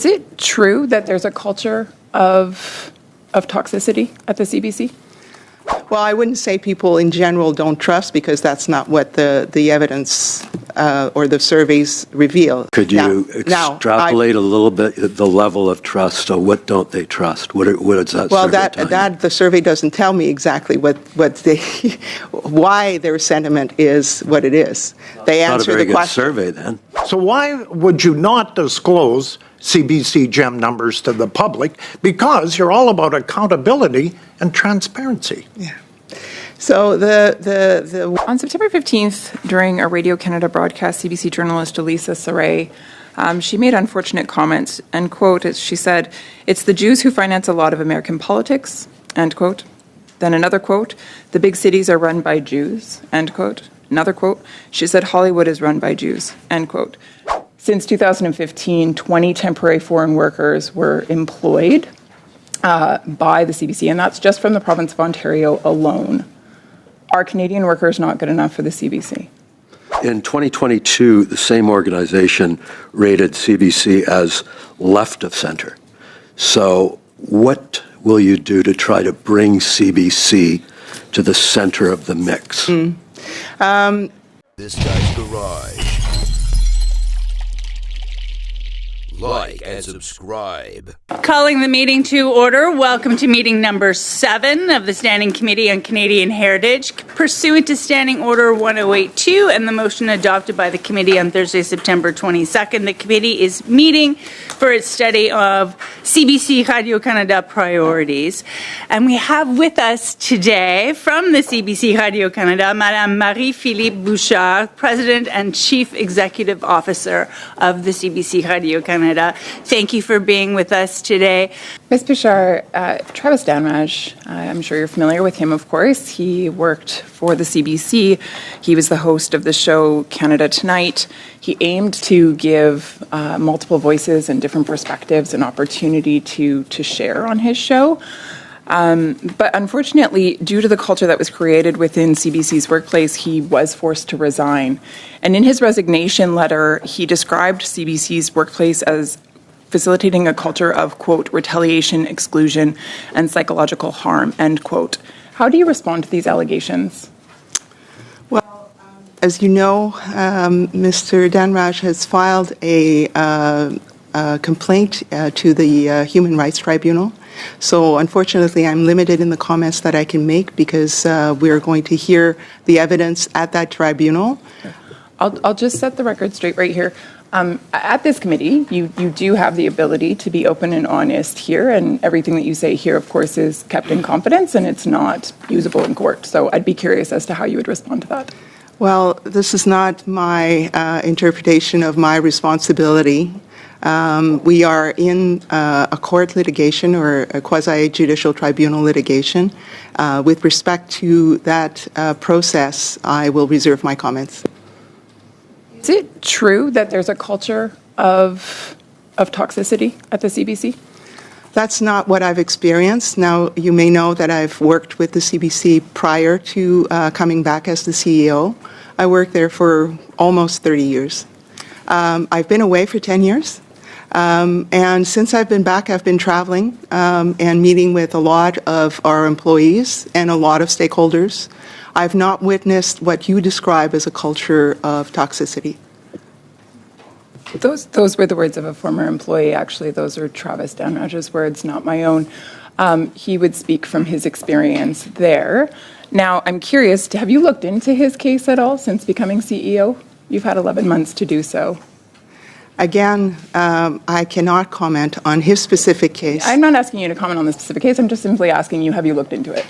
Is it true that there's a culture of toxicity at the CBC? Well, I wouldn't say people in general don't trust, because that's not what the evidence or the surveys reveal. Could you extrapolate a little bit the level of trust? So what don't they trust? What does that well, survey tell you? the survey doesn't tell me exactly why their sentiment is what it is. They answer the question. Not a very good survey, then. So why would you not disclose CBC GEM numbers to the public? Because you're all about accountability and transparency. Yeah. So On September 15th, during a Radio Canada broadcast, CBC journalist Elisa Saray, she made unfortunate comments, and quote, she said, "It's the Jews who finance a lot of American politics," end quote. Then another quote, "The big cities are run by Jews," end quote. Another quote, she said, "Hollywood is run by Jews," end quote. Since 2015, 20 temporary foreign workers were employed by the CBC, and that's just from the province of Ontario alone. Are Canadian workers not good enough for the CBC? In 2022, the same organization rated CBC as left of center. So what will you do to try to bring CBC to the center of the mix? This Guy's Garage. Like and subscribe. Calling the meeting to order. Welcome to meeting number 7 of the Standing Committee on Canadian Heritage. Pursuant to Standing Order 1082 and the motion adopted by the committee on Thursday, September 22nd, the committee is meeting for its study of CBC Radio-Canada priorities. And we have with us today from the CBC Radio-Canada, Madame Marie-Philippe Bouchard, President and Chief Executive Officer of the CBC Radio-Canada. Thank you for being with us today. Ms. Bouchard, Travis Danraj, I'm sure you're familiar with him, of course. He worked for the CBC. He was the host of the show Canada Tonight. He aimed to give multiple voices and different perspectives an opportunity to share on his show. But unfortunately, due to the culture that was created within CBC's workplace, he was forced to resign. And in his resignation letter, he described CBC's workplace as facilitating a culture of, quote, retaliation, exclusion, and psychological harm, end quote. How do you respond to these allegations? Well, as you know, Mr. Danraj has filed a complaint to the Human Rights Tribunal. So unfortunately, I'm limited in the comments that I can make, because we're going to hear the evidence at that tribunal. I'll just set the record straight right here. At this committee, you do have the ability to be open and honest here, and everything that you say here, of course, is kept in confidence and it's not usable in court. So I'd be curious as to how you would respond to that. Well, this is not my interpretation of my responsibility. We are in a court litigation, or a quasi-judicial tribunal litigation. With respect to that process, I will reserve my comments. Is it true that there's a culture of toxicity at the CBC? That's not what I've experienced. Now, you may know that I've worked with the CBC prior to coming back as the CEO. I worked there for almost 30 years. I've been away for 10 years. And since I've been back, I've been traveling and meeting with a lot of our employees and a lot of stakeholders. I've not witnessed what you describe as a culture of toxicity. Those were the words of a former employee. Actually, those are Travis Danraj's words, not my own. He would speak from his experience there. Now, I'm curious, have you looked into his case at all since becoming CEO? You've had 11 months to do so. Again, I cannot comment on his specific case. I'm not asking you to comment on the specific case. I'm just simply asking you, have you looked into it?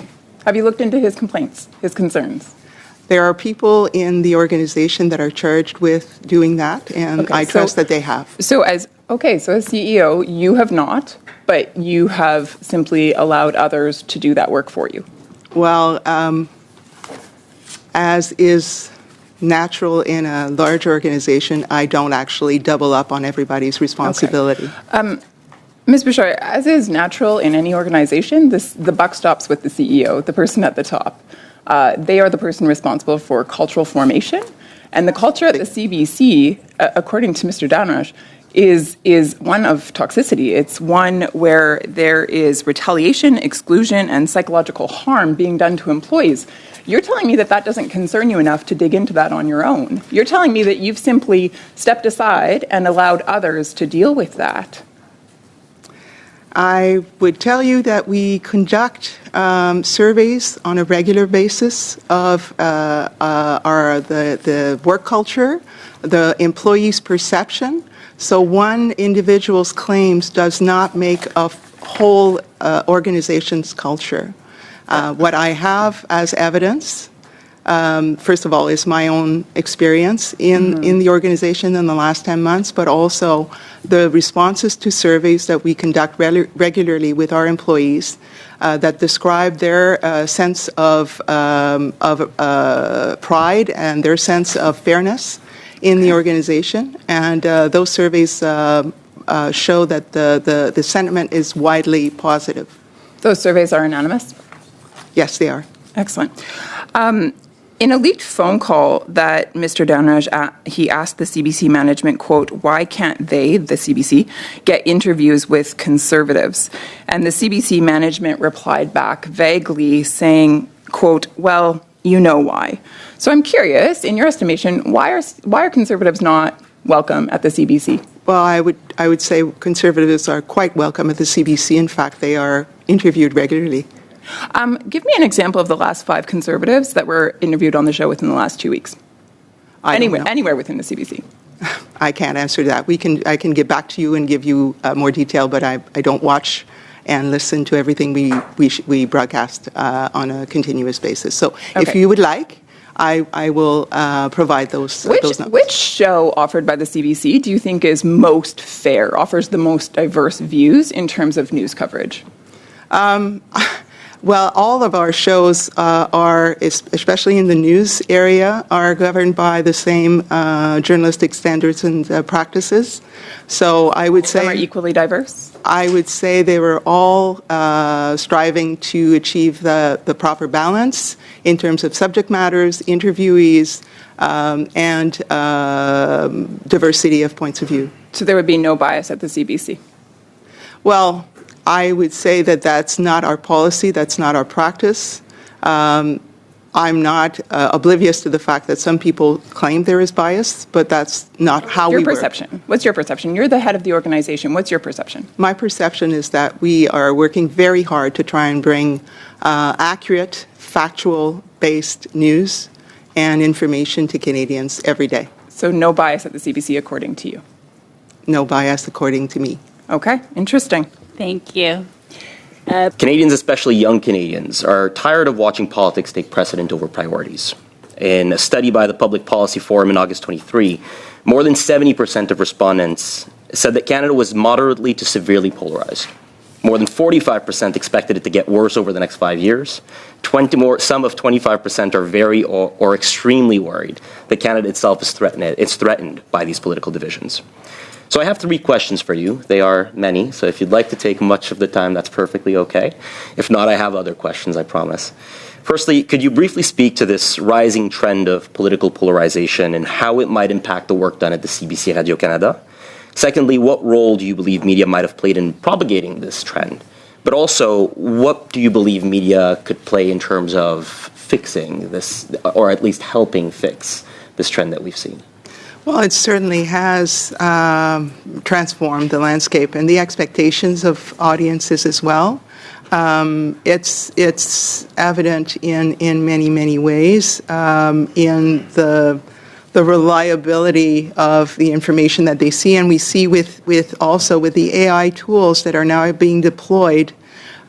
Have you looked into his complaints, his concerns? There are people in the organization that are charged with doing that, and okay, I trust that they have. So as CEO, you have not, but you have simply allowed others to do that work for you. Well, as is natural in a large organization, I don't actually double up on everybody's responsibility. Okay. Ms. Bouchard, as is natural in any organization, the buck stops with the CEO, the person at the top. They are the person responsible for cultural formation, and the culture at the CBC, according to Mr. Danraj, is one of toxicity. It's one where there is retaliation, exclusion, and psychological harm being done to employees. You're telling me that that doesn't concern you enough to dig into that on your own. You're telling me that you've simply stepped aside and allowed others to deal with that. I would tell you that we conduct surveys on a regular basis of the work culture, the employee's perception. So one individual's claims does not make a whole organization's culture. What I have as evidence, first of all, is my own experience in the organization in the last 10 months, but also the responses to surveys that we conduct regularly with our employees that describe their sense of pride and their sense of fairness in the organization. And those surveys show that the sentiment is widely positive. Those surveys are anonymous? Yes, they are. Excellent. In a leaked phone call that Mr. Downraj, he asked the CBC management, quote, why can't they, the CBC, get interviews with Conservatives? And the CBC management replied back vaguely saying, quote, well, you know why. So I'm curious, in your estimation, why are Conservatives not welcome at the CBC? Well, I would say Conservatives are quite welcome at the CBC. In fact, they are interviewed regularly. Give me an example of the last 5 Conservatives that were interviewed on the show within the last 2 weeks. Anywhere within the CBC. I can't answer that. I can get back to you and give you more detail, but I don't watch and listen to everything we broadcast on a continuous basis. So if you would like, I will provide those notes. Which show offered by the CBC do you think is most fair, offers the most diverse views in terms of news coverage? Well, all of our shows are, especially in the news area, are governed by the same journalistic standards and practices. So I would say... Some are equally diverse? I would say they were all striving to achieve the proper balance in terms of subject matters, interviewees, and diversity of points of view. So there would be no bias at the CBC? Well, I would say that that's not our policy, that's not our practice. I'm not oblivious to the fact that some people claim there is bias, but that's not how we work. Your perception. What's your perception? You're the head of the organization. What's your perception? My perception is that we are working very hard to try and bring accurate, factual-based news and information to Canadians every day. So no bias at the CBC according to you? No bias according to me. Okay, interesting. Thank you. Canadians, especially young Canadians, are tired of watching politics take precedent over priorities. In a study by the Public Policy Forum in August 23, more than 70% of respondents said that Canada was moderately to severely polarized. More than 45% expected it to get worse over the next 5 years. Some of 25% are very or extremely worried that Canada itself is threatened by these political divisions. So I have 3 questions for you. They are many, so if you'd like to take much of the time, that's perfectly okay. If not, I have other questions, I promise. Firstly, could you briefly speak to this rising trend of political polarization and how it might impact the work done at the CBC Radio-Canada? Secondly, what role do you believe media might have played in propagating this trend? But also, what do you believe media could play in terms of fixing this, or at least helping fix this trend that we've seen? Well, it certainly has transformed the landscape and the expectations of audiences as well. It's evident in many ways in the reliability of the information that they see, and we see also with the AI tools that are now being deployed,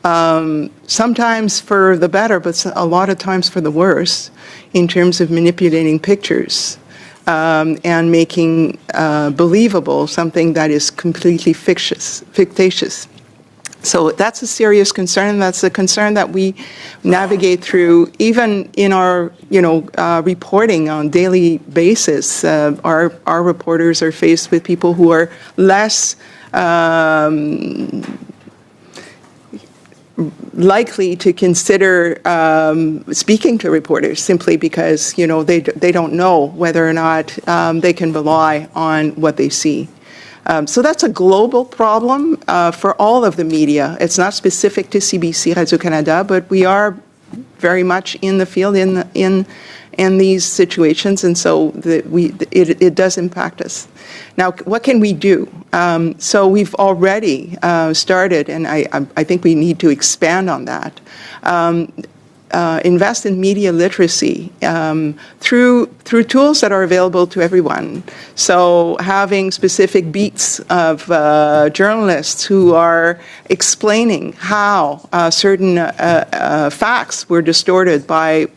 sometimes for the better, but a lot of times for the worse, in terms of manipulating pictures. And making believable something that is completely fictitious. So that's a serious concern, and that's a concern that we navigate through even in our, reporting on daily basis. Our reporters are faced with people who are less likely to consider speaking to reporters simply because they don't know whether or not they can rely on what they see. So that's a global problem for all of the media. It's not specific to CBC Radio-Canada, but we are very much in the field in these situations, and so it does impact us. Now, what can we do? So we've already started, and I think we need to expand on that. Invest in media literacy through tools that are available to everyone. So having specific beats of journalists who are explaining how certain facts were distorted by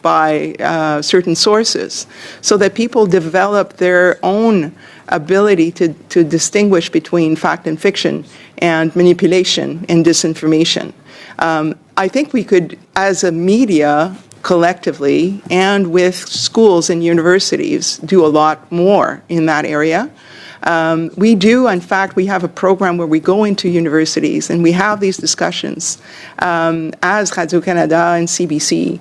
certain sources, so that people develop their own ability to distinguish between fact and fiction and manipulation and disinformation. I think we could, as a media, collectively, and with schools and universities, do a lot more in that area. We do, in fact, we have a program where we go into universities and we have these discussions as Radio-Canada and CBC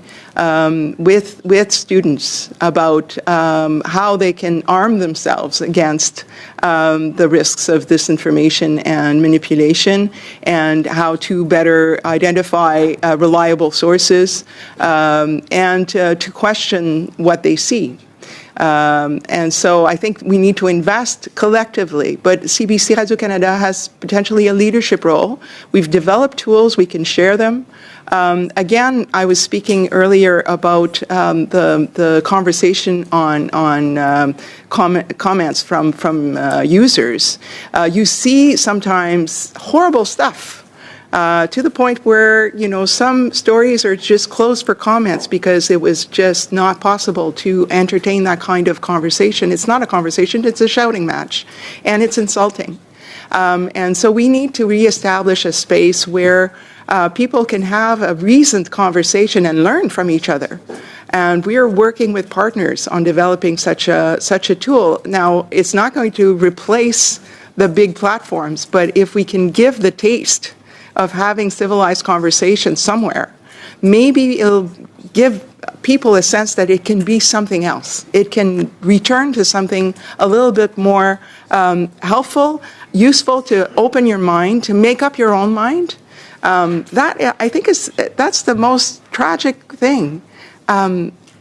with students about how they can arm themselves against the risks of disinformation and manipulation, and how to better identify reliable sources and to question what they see. And so I think we need to invest collectively, but CBC Radio-Canada has potentially a leadership role. We've developed tools, we can share them. Again, I was speaking earlier about the conversation on comments from users. You see sometimes horrible stuff. To the point where, some stories are just closed for comments because it was just not possible to entertain that kind of conversation. It's not a conversation, it's a shouting match, and it's insulting. And so we need to reestablish a space where people can have a reasoned conversation and learn from each other. And we are working with partners on developing such a tool. Now, it's not going to replace the big platforms, but if we can give the taste of having civilized conversations somewhere, maybe it'll give people a sense that it can be something else. It can return to something a little bit more helpful, useful, to open your mind, to make up your own mind. That, I think, that's the most tragic thing.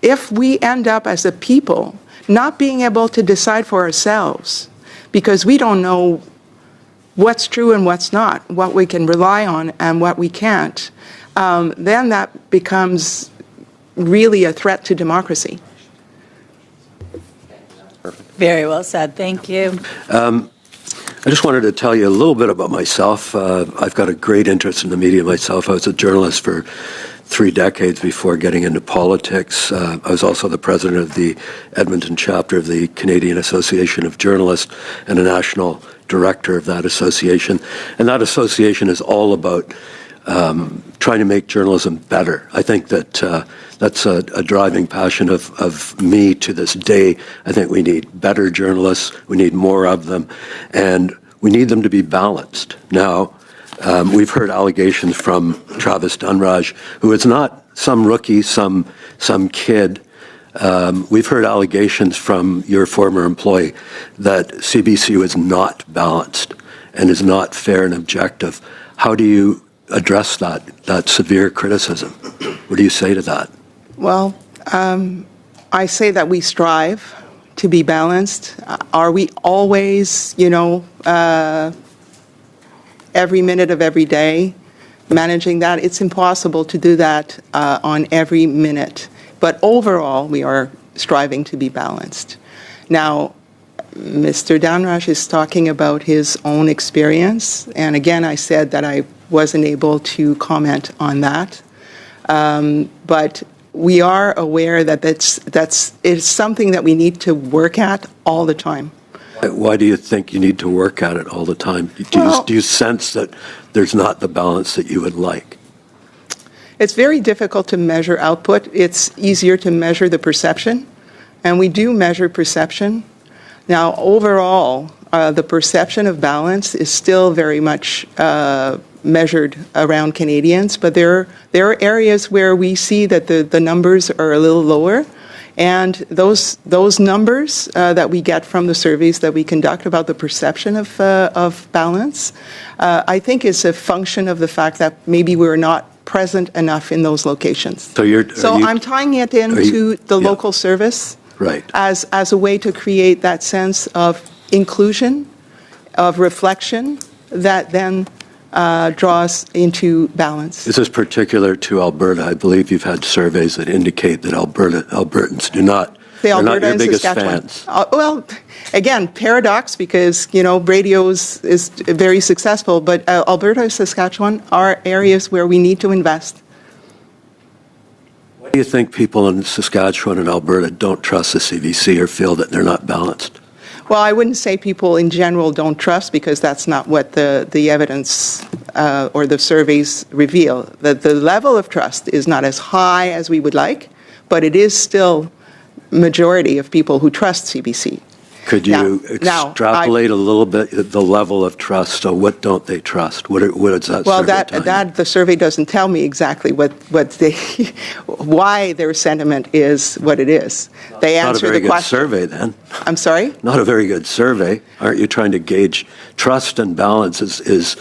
If we end up as a people not being able to decide for ourselves because we don't know what's true and what's not, what we can rely on and what we can't, then that becomes really a threat to democracy. Very well said. Thank you. I just wanted to tell you a little bit about myself. I've got a great interest in the media myself. I was a journalist for 3 decades before getting into politics. I was also the president of the Edmonton chapter of the Canadian Association of Journalists and a national director of that association. And that association is all about trying to make journalism better. I think that that's a driving passion of me to this day. I think we need better journalists. We need more of them. And we need them to be balanced. Now, we've heard allegations from Travis Dunraj, who is not some rookie, some kid. We've heard allegations from your former employee that CBC was not balanced and is not fair and objective. How do you address that severe criticism? What do you say to that? Well, I say that we strive to be balanced. Are we always, every minute of every day managing that? It's impossible to do that on every minute. But overall, we are striving to be balanced. Now, Mr. Dunraj is talking about his own experience. And again, I said that I wasn't able to comment on that. But we are aware that it's something that we need to work at all the time. Why do you think you need to work at it all the time? Do you sense that there's not the balance that you would like? It's very difficult to measure output. It's easier to measure the perception, and we do measure perception. Now, overall, the perception of balance is still very much measured around Canadians, but there are areas where we see that the numbers are a little lower, And those numbers that we get from the surveys that we conduct about the perception of balance, I think is a function of the fact that maybe we're not present enough in those locations. So I'm tying it into the local service, right, as a way to create that sense of inclusion, of reflection, that then draws into balance. Is this particular to Alberta? I believe you've had surveys that indicate that Albertans do not. They're not your biggest fans. Well, again, paradox, because radio is very successful, but Alberta and Saskatchewan are areas where we need to invest. Why do you think people in Saskatchewan and Alberta don't trust the CBC or feel that they're not balanced? Well, I wouldn't say people in general don't trust, because that's not what the evidence or the surveys reveal. The level of trust is not as high as we would like, but it is still majority of people who trust CBC. Could you extrapolate a little bit the level of trust? So what don't they trust? What does that well, survey tell you? that the survey doesn't tell me exactly why their sentiment is what it is. They answer the question. Not a very good survey, then. I'm sorry? Not a very good survey. Aren't you trying to gauge trust and balance? Is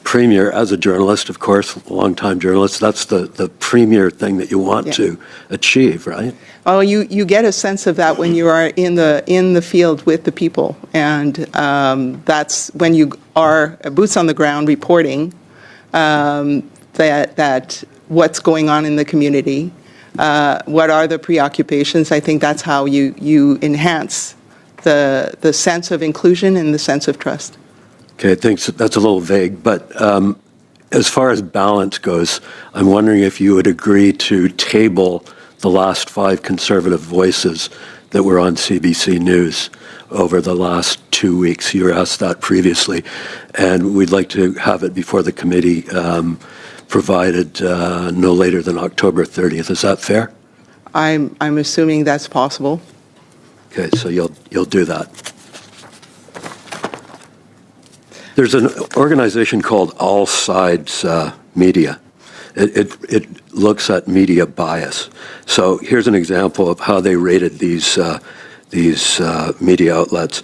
premier, as a journalist, of course, a long-time journalist, that's the premier thing that you want to achieve, right? Well, you get a sense of that when you are in the field with the people, and that's when you are boots on the ground reporting that what's going on in the community, what are the preoccupations. I think that's how you enhance the sense of inclusion and the sense of trust. Okay, I think that's a little vague, but as far as balance goes, I'm wondering if you would agree to table the last 5 Conservative voices that were on CBC News over the last 2 weeks. You were asked that previously, and we'd like to have it before the committee provided no later than October 30th. Is that fair? I'm assuming that's possible. Okay, so you'll do that. There's an organization called All Sides Media. It looks at media bias. So here's an example of how they rated these media outlets.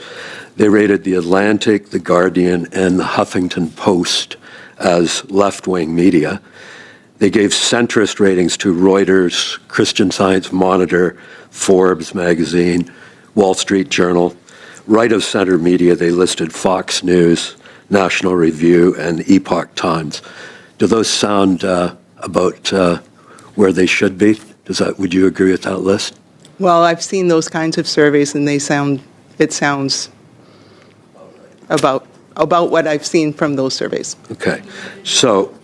They rated the Atlantic, the Guardian, and the Huffington Post as left-wing media. They gave centrist ratings to Reuters, Christian Science Monitor, Forbes magazine, Wall Street Journal. Right-of-center media, they listed Fox News, National Review, and Epoch Times. Do those sound about where they should be? Would you agree with that list? Well, I've seen those kinds of surveys, and it sounds about what I've seen from those surveys. Okay, so.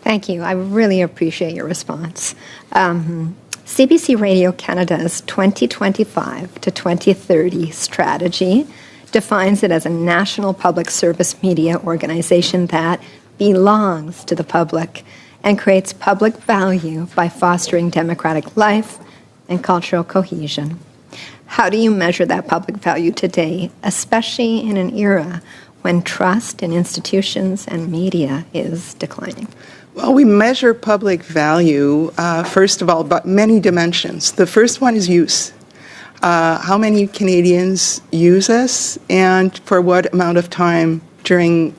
Thank you. I really appreciate your response. CBC Radio Canada's 2025 to 2030 strategy defines it as a national public service media organization that belongs to the public and creates public value by fostering democratic life and cultural cohesion. How do you measure that public value today, especially in an era when trust in institutions and media is declining? Well, we measure public value, first of all, by many dimensions. The first one is use. How many Canadians use us, and for what amount of time during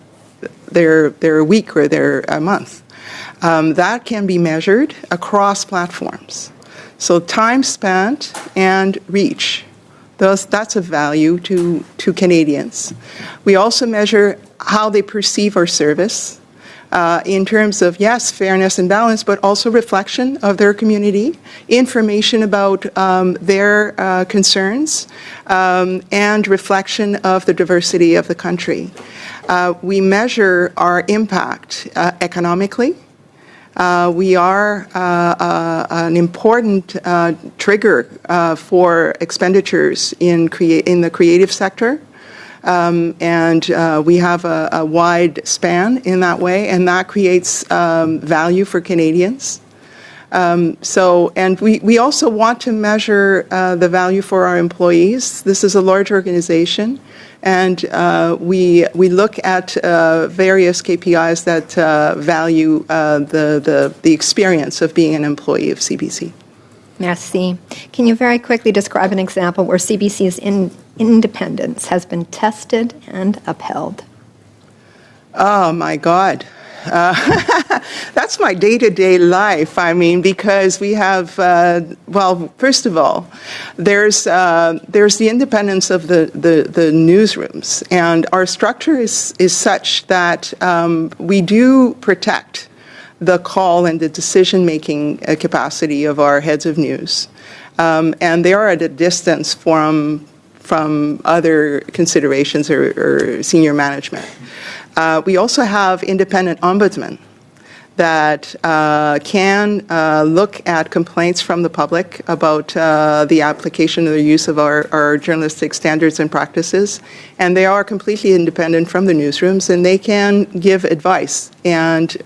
their week or their month. That can be measured across platforms. So time spent and reach, that's a value to Canadians. We also measure how they perceive our service in terms of, yes, fairness and balance, but also reflection of their community, information about their concerns, and reflection of the diversity of the country. We measure our impact economically. We are an important trigger for expenditures in the creative sector. And we have a wide span in that way, and that creates value for Canadians. And we also want to measure the value for our employees. This is a large organization, and we look at various KPIs that value the experience of being an employee of CBC. Merci. Can you very quickly describe an example where CBC's independence has been tested and upheld? Oh, my God. That's my day-to-day life. I mean, because we have, well, first of all, there's the independence of the newsrooms, and our structure is such that we do protect the call and the decision-making capacity of our heads of news, and they are at a distance from other considerations or senior management. We also have independent ombudsmen that can look at complaints from the public about the application or the use of our journalistic standards and practices, and they are completely independent from the newsrooms, and they can give advice and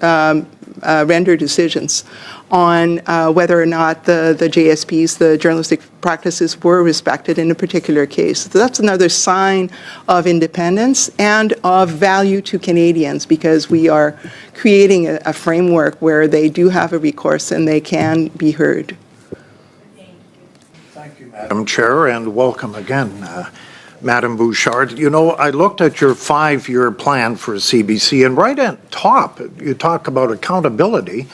render decisions on whether or not the JSPs, the journalistic practices, were respected in a particular case. So that's another sign of independence and of value to Canadians, because we are creating a framework where they do have a recourse and they can be heard. Thank you, Madam Chair, and welcome again, Madam Bouchard. You know, I looked at your 5-year plan for CBC, and right at top, you talk about accountability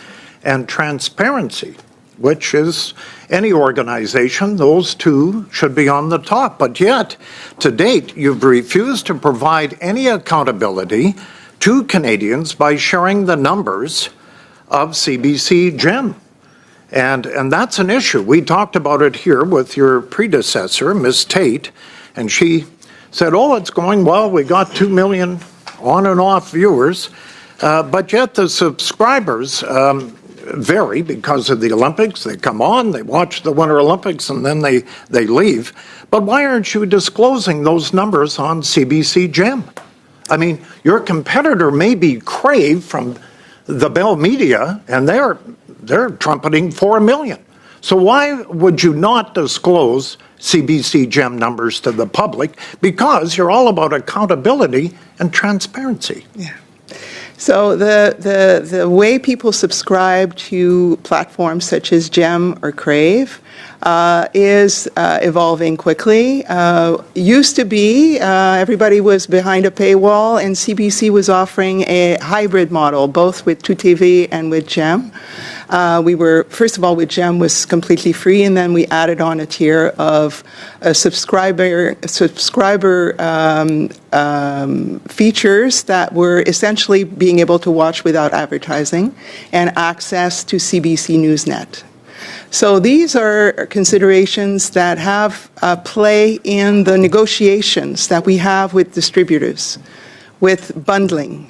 and transparency, which is any organization, those two should be on the top. But yet, to date, you've refused to provide any accountability to Canadians by sharing the numbers of CBC GEM. And that's an issue. We talked about it here with your predecessor, Ms. Tate, and she said, oh, it's going well. We got 2 million on and off viewers, but yet the subscribers vary because of the Olympics. They come on, they watch the Winter Olympics, and then they leave. But why aren't you disclosing those numbers on CBC GEM? I mean, your competitor may be Crave from the Bell Media, and they're trumpeting 4 million. So why would you not disclose CBC GEM numbers to the public? Because you're all about accountability and transparency. Yeah. So the way people subscribe to platforms such as GEM or Crave is evolving quickly. Used to be everybody was behind a paywall, and CBC was offering a hybrid model, both with TruTV and with GEM. We were, first of all, with GEM was completely free, and then we added on a tier of subscriber features that were essentially being able to watch without advertising and access to CBC Newsnet. So these are considerations that have play in the negotiations that we have with distributors, with bundling.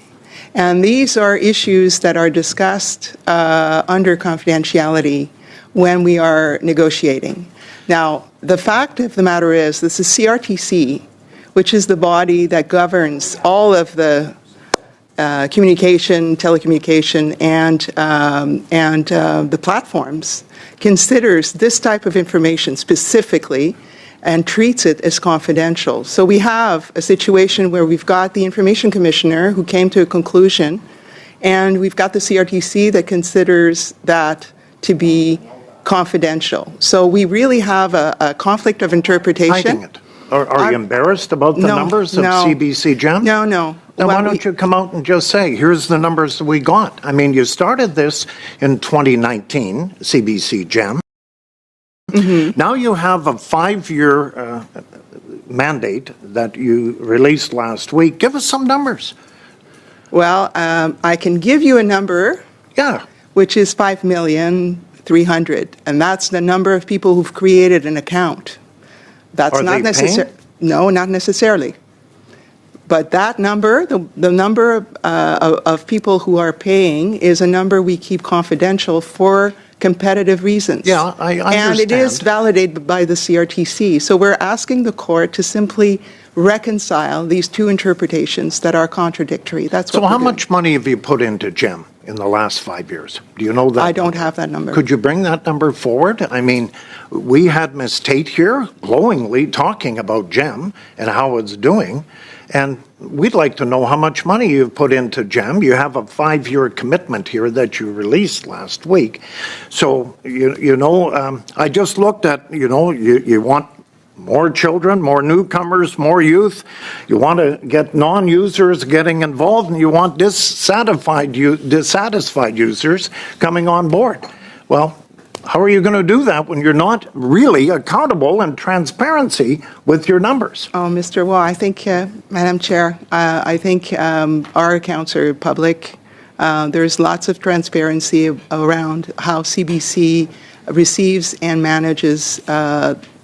And these are issues that are discussed under confidentiality when we are negotiating. Now, the fact of the matter is, this is CRTC, which is the body that governs all of the communication, telecommunication, and the platforms, considers this type of information specifically and treats it as confidential. So we have a situation where we've got the Information Commissioner who came to a conclusion, and we've got the CRTC that considers that to be confidential. So we really have a conflict of interpretation. Hiding it. Are you embarrassed about the numbers of CBC GEM? No. Then why don't you come out and just say, here's the numbers that we got? I mean, you started this in 2019, CBC GEM. Mm-hmm. Now you have a 5-year mandate that you released last week. Give us some numbers. Well, I can give you a number, which is 5,300,000, and that's the number of people who've created an account. That's Are not they necessary. paying? No, not necessarily. But that number, the number of people who are paying, is a number we keep confidential for competitive reasons. Yeah, I understand. And it is validated by the CRTC. So we're asking the court to simply reconcile these two interpretations that are contradictory. That's what So how we're doing. much money have you put into GEM in the last 5 years? Do you know that? I don't have that number. Could you bring that number forward? I mean, we had Ms. Tate here glowingly talking about GEM and how it's doing, and we'd like to know how much money you've put into GEM. You have a 5-year commitment here that you released last week. So, I just looked at, you want more children, more newcomers, more youth. You want to get non-users getting involved, and you want dissatisfied users coming on board. Well, how are you going to do that when you're not really accountable and transparency with your numbers? Oh, Mr. Waugh, I think, Madam Chair, I think our accounts are public. There's lots of transparency around how CBC receives and manages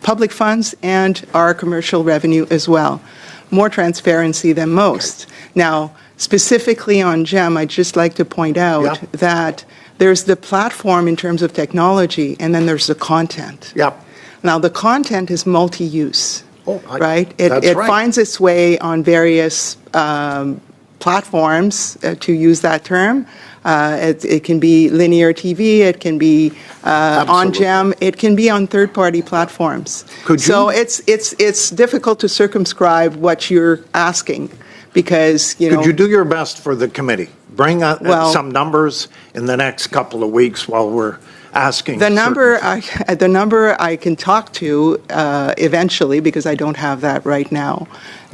public funds and our commercial revenue as well. More transparency than most. Now, specifically on GEM, I'd just like to point out that there's the platform in terms of technology, and then there's the content. Yep. Now, the content is multi-use, right? That's It right. finds its way on various platforms, to use that term. It can be linear TV, it can be on GEM, it can be on third-party platforms. So it's difficult to circumscribe what you're asking, because, Could you do your best for the committee? Bring some numbers in the next couple of weeks while we're asking. The number I can talk to eventually, because I don't have that right now,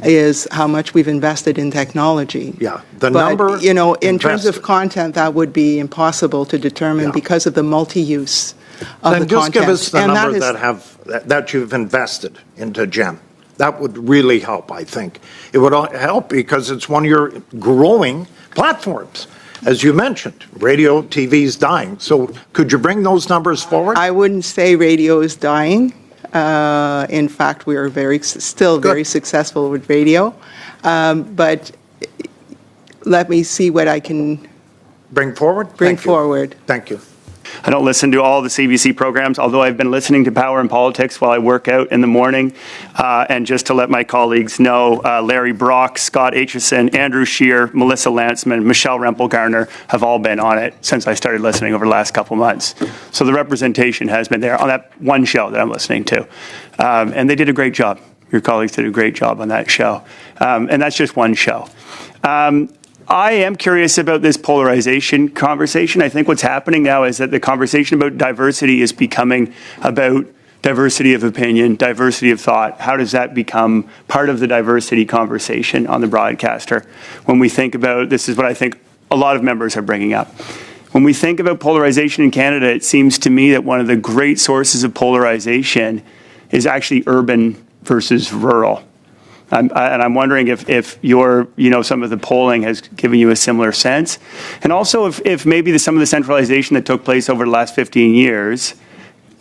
is how much we've invested in technology. Yeah, But, in terms of content, that would be impossible to determine because of the multi-use of then the just content. give us the And number that that you've invested into GEM. That would really help, I think. It would help because it's one of your growing platforms. As you mentioned, radio, TV is dying. So could you bring those numbers forward? I wouldn't say radio is dying. In fact, we are still very successful with radio. But let me see what I can bring forward. Bring forward. Thank you. I don't listen to all the CBC programs, although I've been listening to Power and Politics while I work out in the morning. And just to let my colleagues know, Larry Brock, Scott Aitchison, Andrew Scheer, Melissa Lantzman, Michelle Rempel-Garner have all been on it since I started listening over the last couple months. So the representation has been there on that one show that I'm listening to. And they did a great job. Your colleagues did a great job on that show. And that's just one show. I am curious about this polarization conversation. I think what's happening now is that the conversation about diversity is becoming about diversity of opinion, diversity of thought. How does that become part of the diversity conversation on the broadcaster? When we think about, this is what I think a lot of members are bringing up. When we think about polarization in Canada, it seems to me that one of the great sources of polarization is actually urban versus rural. And I'm wondering if your, some of the polling has given you a similar sense. And also if maybe some of the centralization that took place over the last 15 years,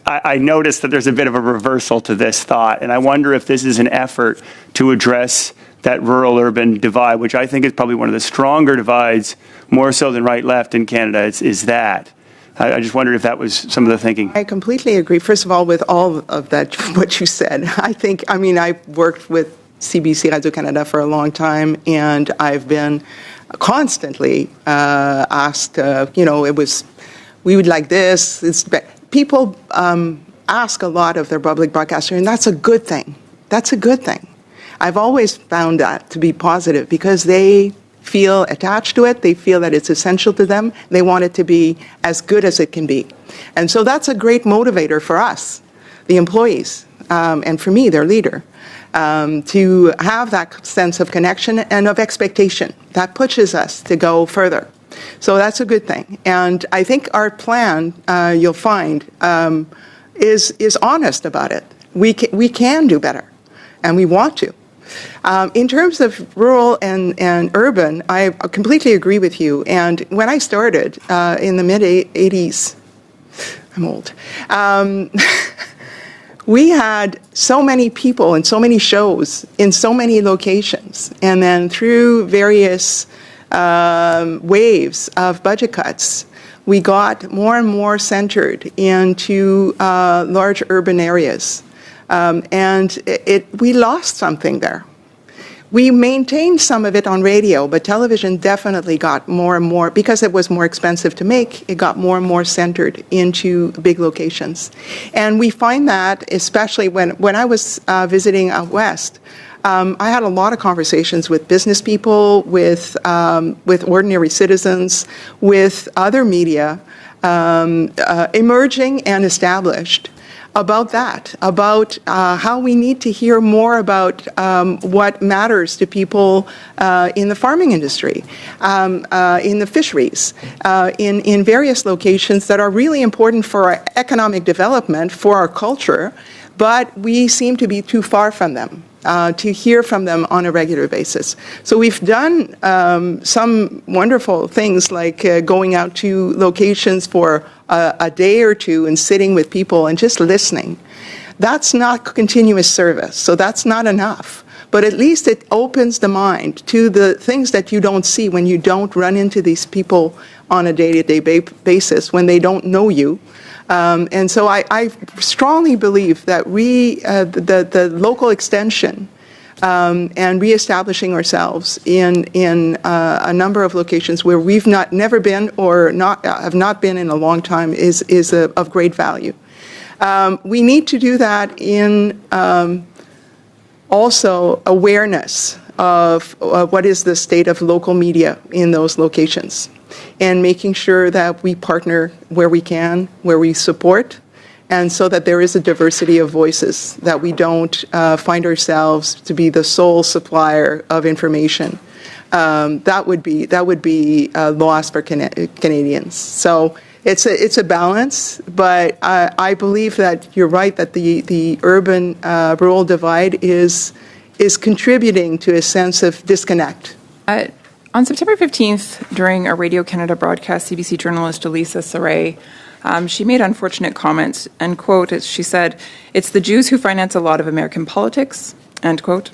I noticed that there's a bit of a reversal to this thought. And I wonder if this is an effort to address that rural-urban divide, which I think is probably one of the stronger divides, more so than right-left in Canada, is that. I just wondered if that was some of the thinking. I completely agree, first of all, with all of that, what you said. I've worked with CBC Radio-Canada for a long time, and I've been constantly asked, we would like this. People ask a lot of their public broadcaster, and that's a good thing. That's a good thing. I've always found that to be positive because they feel attached to it. They feel that it's essential to them. They want it to be as good as it can be. And so that's a great motivator for us, the employees, and for me, their leader. To have that sense of connection and of expectation. That pushes us to go further. So that's a good thing. And I think our plan, you'll find, is honest about it. We can do better, and we want to. In terms of rural and urban, I completely agree with you. And when I started in the mid-'80s, I'm old, we had so many people and so many shows in so many locations. And then through various waves of budget cuts, we got more and more centered into large urban areas. And we lost something there. We maintained some of it on radio, but television definitely got more and more, because it was more expensive to make, it got more and more centered into big locations. And we find that, especially when I was visiting out west, I had a lot of conversations with business people, with ordinary citizens, with other media, emerging and established, about that, about how we need to hear more about what matters to people in the farming industry, in the fisheries, in various locations that are really important for our economic development, for our culture, but we seem to be too far from them. To hear from them on a regular basis. So we've done some wonderful things like going out to locations for a day or two and sitting with people and just listening. That's not continuous service, so that's not enough. But at least it opens the mind to the things that you don't see when you don't run into these people on a day-to-day basis, when they don't know you. And so I strongly believe that the local extension and reestablishing ourselves in a number of locations where we've never been or have not been in a long time is of great value. We need to do that in also awareness of what is the state of local media in those locations, and making sure that we partner where we can, where we support, and so that there is a diversity of voices, that we don't find ourselves to be the sole supplier of information. That would be a loss for Canadians. So it's a balance, but I believe that you're right, that the urban-rural divide is contributing to a sense of disconnect. On September 15th, during a Radio Canada broadcast, CBC journalist Elisa Saray, she made unfortunate comments, and quote, as she said, "It's the Jews who finance a lot of American politics," end quote.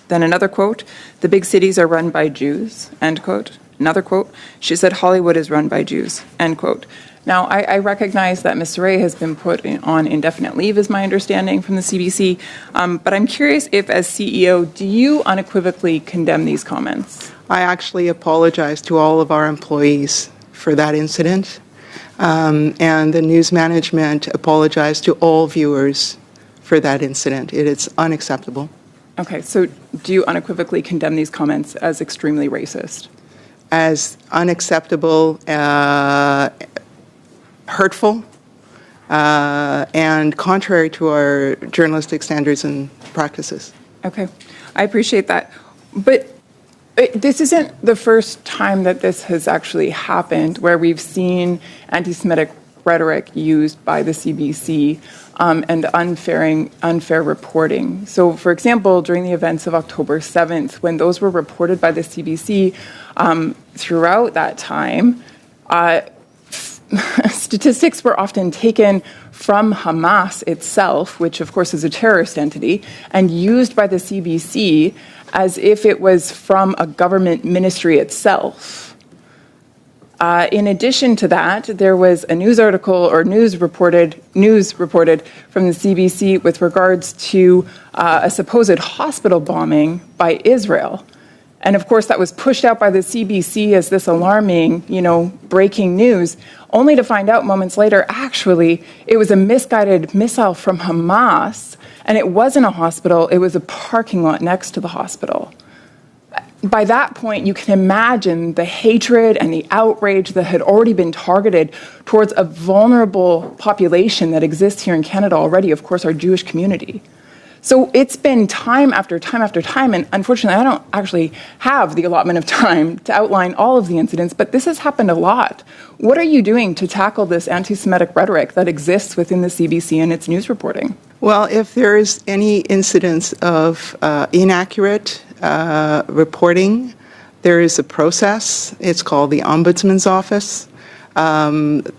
Then another quote, "The big cities are run by Jews," end quote. Another quote, she said, "Hollywood is run by Jews," end quote. Now, I recognize that Ms. Saray has been put on indefinite leave, is my understanding, from the CBC, but I'm curious if, as CEO, do you unequivocally condemn these comments? I actually apologize to all of our employees for that incident, and the news management apologized to all viewers for that incident. It is unacceptable. Okay, so do you unequivocally condemn these comments as extremely racist? As unacceptable, hurtful, and contrary to our journalistic standards and practices. Okay, I appreciate that. But this isn't the first time that this has actually happened, where we've seen anti-Semitic rhetoric used by the CBC and unfair reporting. So, for example, during the events of October 7th, when those were reported by the CBC, throughout that time, statistics were often taken from Hamas itself, which of course is a terrorist entity, and used by the CBC as if it was from a government ministry itself. In addition to that, there was a news article or news reported from the CBC with regards to a supposed hospital bombing by Israel. And of course, that was pushed out by the CBC as this alarming, breaking news, only to find out moments later, actually, it was a misguided missile from Hamas, and it wasn't a hospital, it was a parking lot next to the hospital. By that point, you can imagine the hatred and the outrage that had already been targeted towards a vulnerable population that exists here in Canada already, of course, our Jewish community. So it's been time after time after time, and unfortunately, I don't actually have the allotment of time to outline all of the incidents, but this has happened a lot. What are you doing to tackle this anti-Semitic rhetoric that exists within the CBC and its news reporting? Well, if there is any incidence of inaccurate reporting, there is a process. It's called the Ombudsman's Office.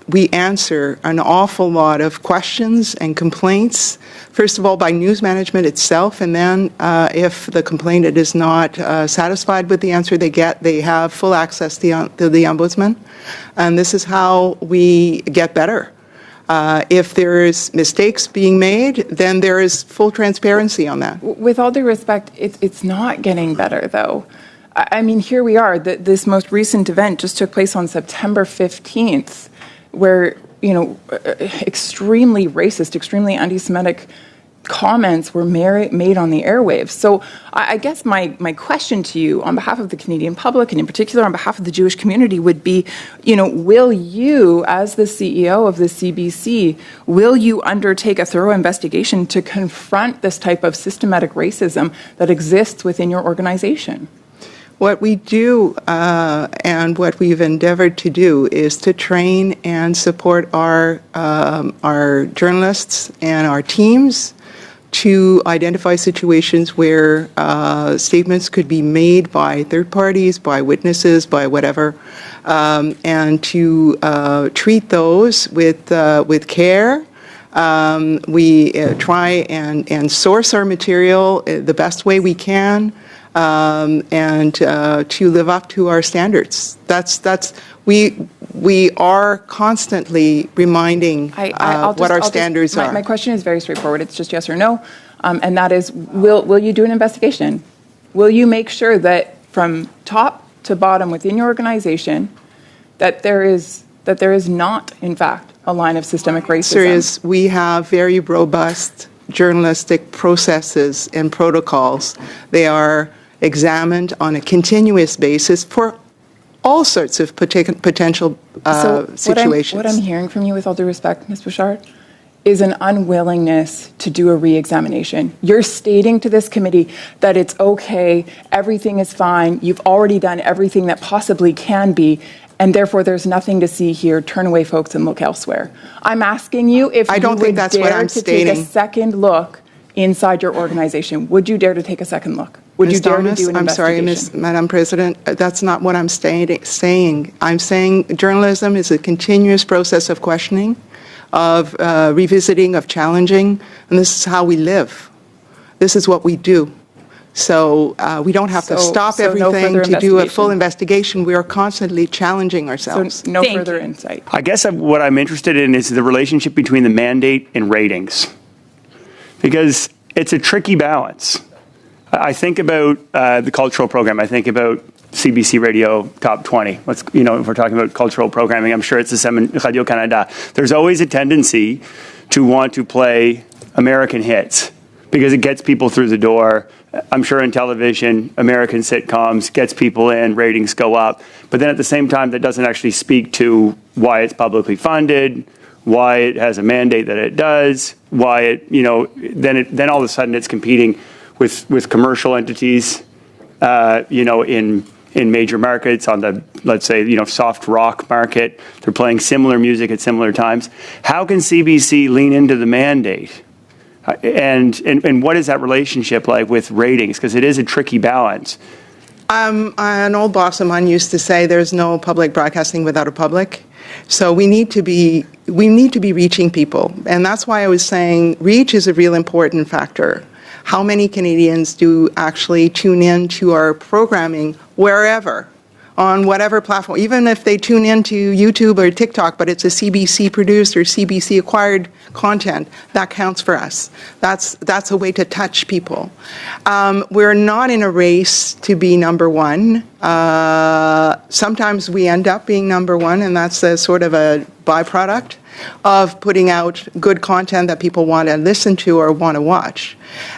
We answer an awful lot of questions and complaints, first of all, by news management itself, and then if the complainant is not satisfied with the answer they get, they have full access to the Ombudsman. And this is how we get better. If there's mistakes being made, then there is full transparency on that. With all due respect, it's not getting better, though. I mean, here we are. This most recent event just took place on September 15th, where, extremely racist, extremely anti-Semitic comments were made on the airwaves. So I guess my question to you on behalf of the Canadian public, and in particular on behalf of the Jewish community, would be, will you, as the CEO of the CBC, will you undertake a thorough investigation to confront this type of systematic racism that exists within your organization? What we do and what we've endeavored to do is to train and support our journalists and our teams to identify situations where statements could be made by third parties, by witnesses, by whatever, and to treat those with care. We try and source our material the best way we can, and to live up to our standards. We are constantly reminding what our standards are. My question is very straightforward. It's just yes or no, and that is, will you do an investigation? Will you make sure that from top to bottom within your organization that there is not, in fact, a line of systemic racism? The answer is we have very robust journalistic processes and protocols. They are examined on a continuous basis for all sorts of potential situations. What I'm hearing from you, with all due respect, Ms. Bouchard, is an unwillingness to do a re-examination. You're stating to this committee that it's okay, everything is fine, you've already done everything that possibly can be, and therefore there's nothing to see here, turn away folks and look elsewhere. I'm asking you if you would dare to take a second look inside your organization. Would you dare to take a second look? Would you dare to do an investigation? I'm sorry, Madam President, that's not what I'm saying. I'm saying journalism is a continuous process of questioning, of revisiting, of challenging, and this is how we live. This is what we do. So we don't have to stop everything to do a full investigation. We are constantly challenging ourselves. So no further insight. I guess what I'm interested in is the relationship between the mandate and ratings, because it's a tricky balance. I think about the cultural program. I think about CBC Radio Top 20. If we're talking about cultural programming, I'm sure it's the same in Radio-Canada. There's always a tendency to want to play American hits because it gets people through the door. I'm sure in television, American sitcoms gets people in, ratings go up. But then at the same time, that doesn't actually speak to why it's publicly funded, why it has a mandate that it does, why it, then all of a sudden it's competing with commercial entities, in major markets on the, let's say, soft rock market. They're playing similar music at similar times. How can CBC lean into the mandate? And what is that relationship like with ratings? Because it is a tricky balance. An old boss of mine used to say, "There's no public broadcasting without a public." So we need to be reaching people, and that's why I was saying reach is a real important factor. How many Canadians do actually tune in to our programming wherever, on whatever platform, even if they tune into YouTube or TikTok, but it's a CBC produced or CBC acquired content, that counts for us. That's a way to touch people. We're not in a race to be number one. Sometimes we end up being number one, and that's a sort of a byproduct of putting out good content that people want to listen to or want to watch.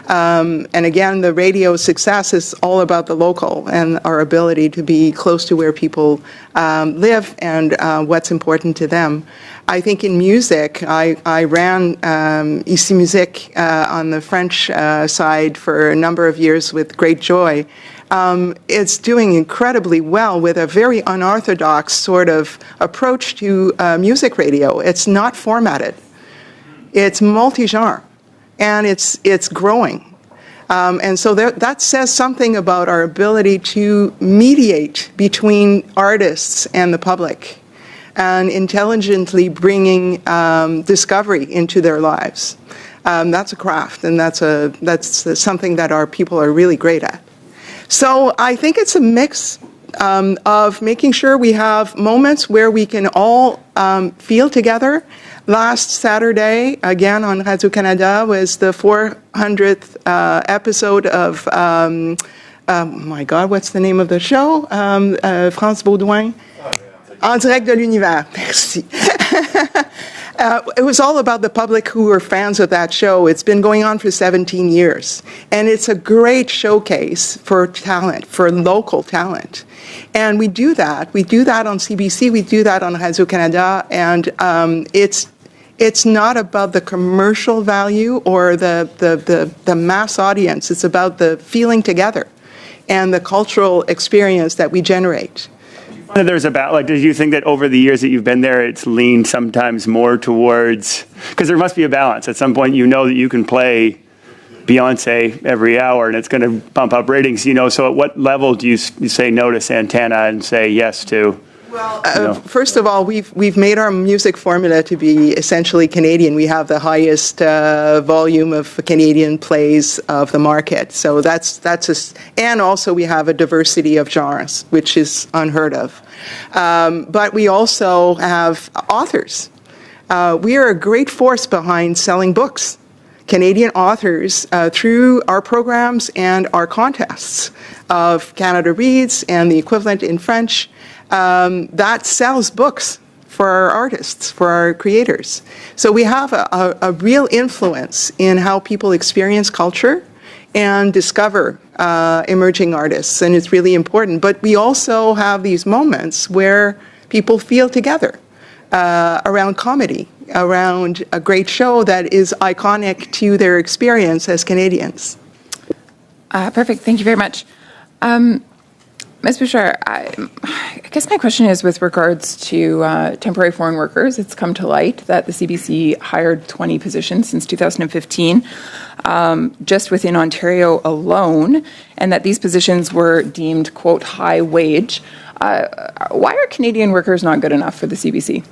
And again, the radio success is all about the local and our ability to be close to where people live and what's important to them. I think in music, I ran Ici Musique on the French side for a number of years with great joy. It's doing incredibly well with a very unorthodox sort of approach to music radio. It's not formatted. It's multi-genre, and it's growing. And so that says something about our ability to mediate between artists and the public and intelligently bringing discovery into their lives. That's a craft, and that's something that our people are really great at. So I think it's a mix of making sure we have moments where we can all feel together. Last Saturday, again on Radio-Canada, was the 400th episode of, oh my God, what's the name of the show? France Baudouin? En direct de l'univers, merci. It was all about the public who were fans of that show. It's been going on for 17 years, and it's a great showcase for talent, for local talent. And we do that. We do that on CBC. We do that on Radio-Canada, and it's not about the commercial value or the mass audience. It's about the feeling together and the cultural experience that we generate. There's did you think that over the years that you've been there, it's leaned sometimes more towards, because there must be a balance. At some point, you know that you can play Beyonce every hour and it's going to bump up ratings, so at what level do you say no to Santana and say yes to? Well, first of all, we've made our music formula to be essentially Canadian. We have the highest volume of Canadian plays of the market. So and also we have a diversity of genres, which is unheard of. But we also have authors. We are a great force behind selling books. Canadian authors through our programs and our contests of Canada Reads and the equivalent in French. That sells books for our artists, for our creators. So we have a real influence in how people experience culture and discover emerging artists, and it's really important. But we also have these moments where people feel together around comedy, around a great show that is iconic to their experience as Canadians. Perfect. Thank you very much. Ms. Bouchard, I guess my question is with regards to temporary foreign workers. It's come to light that the CBC hired 20 positions since 2015, just within Ontario alone, and that these positions were deemed, quote, high wage. Why are Canadian workers not good enough for the CBC?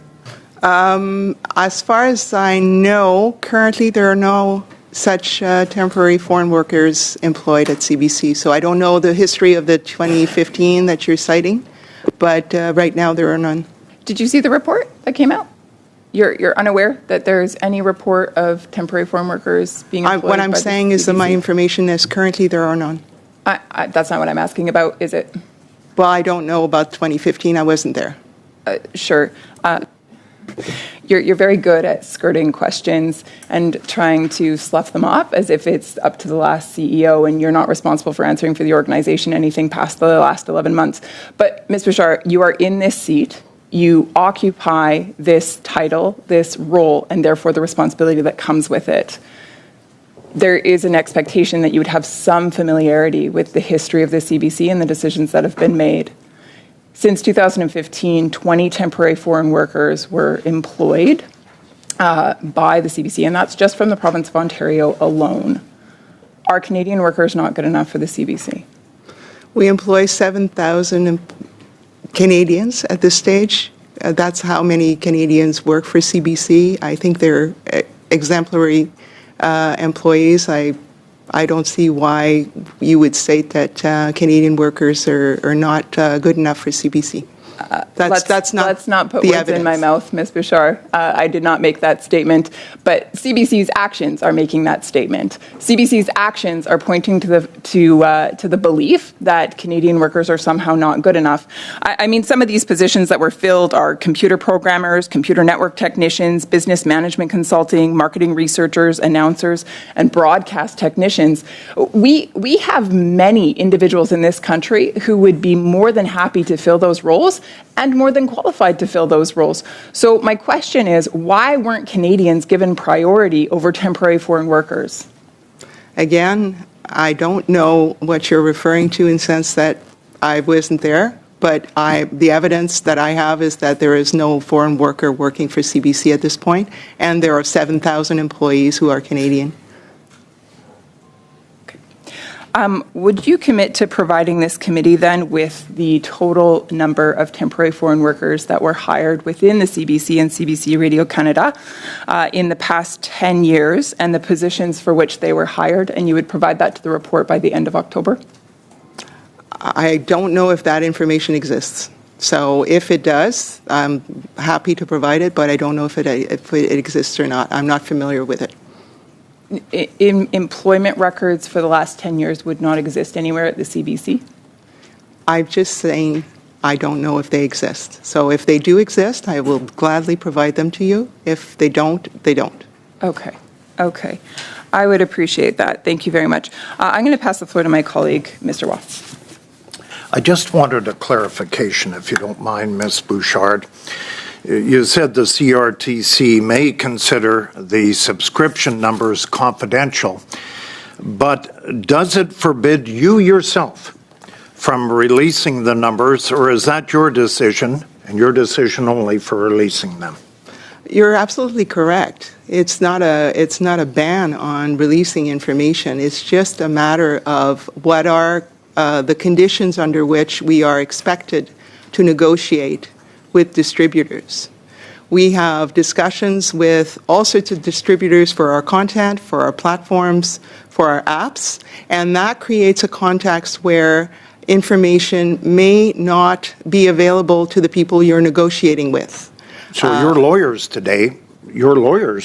As far as I know, currently there are no such temporary foreign workers employed at CBC. So I don't know the history of the 2015 that you're citing, but right now there are none. Did you see the report that came out? You're unaware that there's any report of temporary foreign workers being employed What I'm by the saying is that my CBC? information is currently there are none. That's not what I'm asking about, is it? Well, I don't know about 2015. I wasn't there. Sure. You're very good at skirting questions and trying to slough them off as if it's up to the last CEO and you're not responsible for answering for the organization anything past the last 11 months. But Ms. Bouchard, you are in this seat. You occupy this title, this role, and therefore the responsibility that comes with it. There is an expectation that you would have some familiarity with the history of the CBC and the decisions that have been made. Since 2015, 20 temporary foreign workers were employed by the CBC, and that's just from the province of Ontario alone. Are Canadian workers not good enough for the CBC? We employ 7,000 Canadians at this stage. That's how many Canadians work for CBC. I think they're exemplary employees. I don't see why you would say that Canadian workers are not good enough for CBC. That's not Let's not put the words evidence. in my mouth, Ms. Bouchard. I did not make that statement, but CBC's actions are making that statement. CBC's actions are pointing to the belief that Canadian workers are somehow not good enough. I mean, some of these positions that were filled are computer programmers, computer network technicians, business management consulting, marketing researchers, announcers, and broadcast technicians. We have many individuals in this country who would be more than happy to fill those roles and more than qualified to fill those roles. So my question is, why weren't Canadians given priority over temporary foreign workers? Again, I don't know what you're referring to in the sense that I wasn't there, but the evidence that I have is that there is no foreign worker working for CBC at this point, and there are 7,000 employees who are Canadian. Would you commit to providing this committee then with the total number of temporary foreign workers that were hired within the CBC and CBC Radio-Canada in the past 10 years and the positions for which they were hired, and you would provide that to the report by the end of October? I don't know if that information exists. So if it does, I'm happy to provide it, but I don't know if it exists or not. I'm not familiar with it. Employment records for the last 10 years would not exist anywhere at the CBC? I'm just saying I don't know if they exist. So if they do exist, I will gladly provide them to you. If they don't, they don't. Okay, okay. I would appreciate that. Thank you very much. I'm going to pass the floor to my colleague, Mr. Watts. I just wanted a clarification, if you don't mind, Ms. Bouchard. You said the CRTC may consider the subscription numbers confidential, but does it forbid you yourself from releasing the numbers, or is that your decision, and your decision only for releasing them? You're absolutely correct. It's not a ban on releasing information. It's just a matter of what are the conditions under which we are expected to negotiate with distributors. We have discussions with all sorts of distributors for our content, for our platforms, for our apps, and that creates a context where information may not be available to the people you're negotiating with. So your lawyers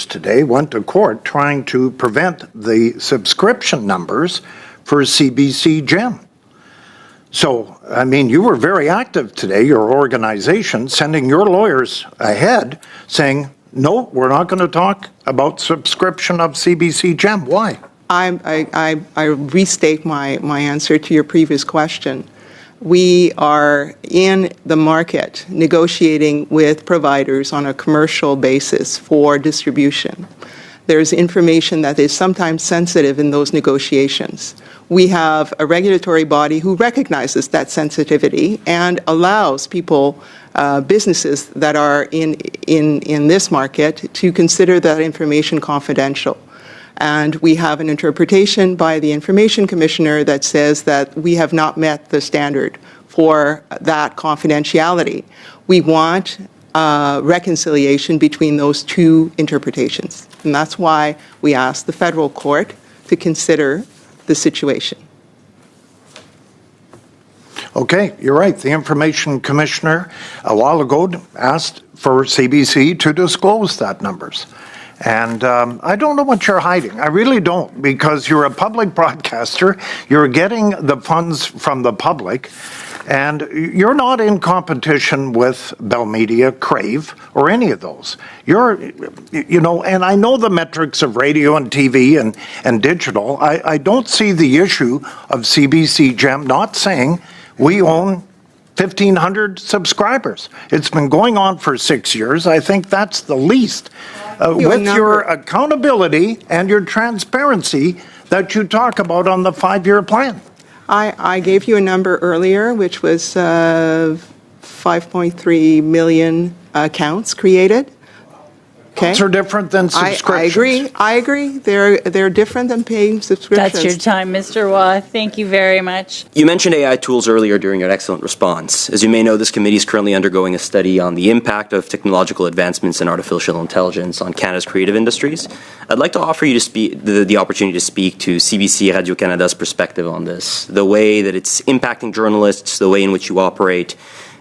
today went to court trying to prevent the subscription numbers for CBC Gem. So, I mean, you were very active today, your organization, sending your lawyers ahead saying, no, we're not going to talk about subscription of CBC Gem. Why? I restate my answer to your previous question. We are in the market negotiating with providers on a commercial basis for distribution. There's information that is sometimes sensitive in those negotiations. We have a regulatory body who recognizes that sensitivity and allows people, businesses that are in this market, to consider that information confidential. And we have an interpretation by the Information Commissioner that says that we have not met the standard for that confidentiality. We want reconciliation between those two interpretations. And that's why we asked the federal court to consider the situation. Okay, you're right. The Information Commissioner a while ago asked for CBC to disclose that numbers. And I don't know what you're hiding. I really don't, because you're a public broadcaster. You're getting the funds from the public, and you're not in competition with Bell Media, Crave, or any of those. And I know the metrics of radio and TV and digital. I don't see the issue of CBC Gem not saying we own 1,500 subscribers. It's been going on for 6 years. I think that's the least. With your accountability and your transparency that you talk about on the 5-year plan. I gave you a number earlier, which was 5.3 million accounts created. Okay. Accounts are different than subscriptions. I agree. They're different than paying subscriptions. That's your time, Mr. Waugh. Thank you very much. You mentioned AI tools earlier during your excellent response. As you may know, this committee is currently undergoing a study on the impact of technological advancements in artificial intelligence on Canada's creative industries. I'd like to offer you the opportunity to speak to CBC Radio-Canada's perspective on this, the way that it's impacting journalists, the way in which you operate.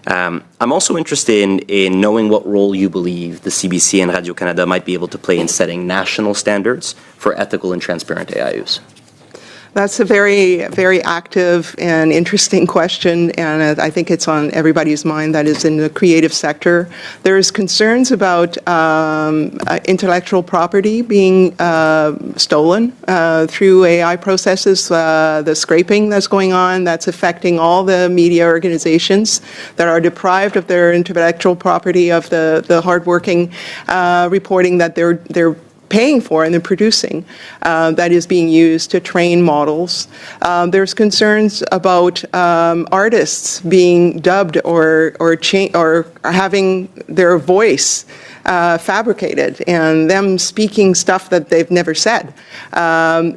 I'm also interested in knowing what role you believe the CBC and Radio-Canada might be able to play in setting national standards for ethical and transparent AI use. That's a very, very active and interesting question, and I think it's on everybody's mind that is in the creative sector. There's concerns about intellectual property being stolen through AI processes, the scraping that's going on, that's affecting all the media organizations that are deprived of their intellectual property, of the hardworking reporting that they're paying for and they're producing, that is being used to train models. There's concerns about artists being dubbed or having their voice fabricated and them speaking stuff that they've never said.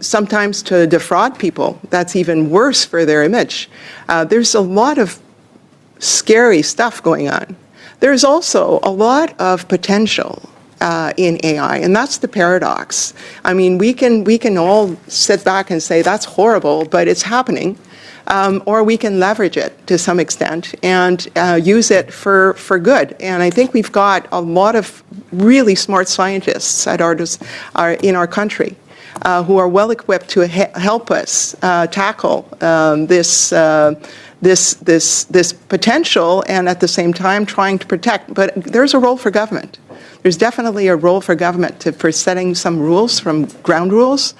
Sometimes to defraud people, that's even worse for their image. There's a lot of scary stuff going on. There's also a lot of potential in AI, and that's the paradox. I mean, we can all sit back and say that's horrible, but it's happening, or we can leverage it to some extent and use it for good. And I think we've got a lot of really smart scientists in our country who are well equipped to help us tackle this potential, and at the same time trying to protect. But there's a role for government. There's definitely a role for government for setting some rules, from ground rules,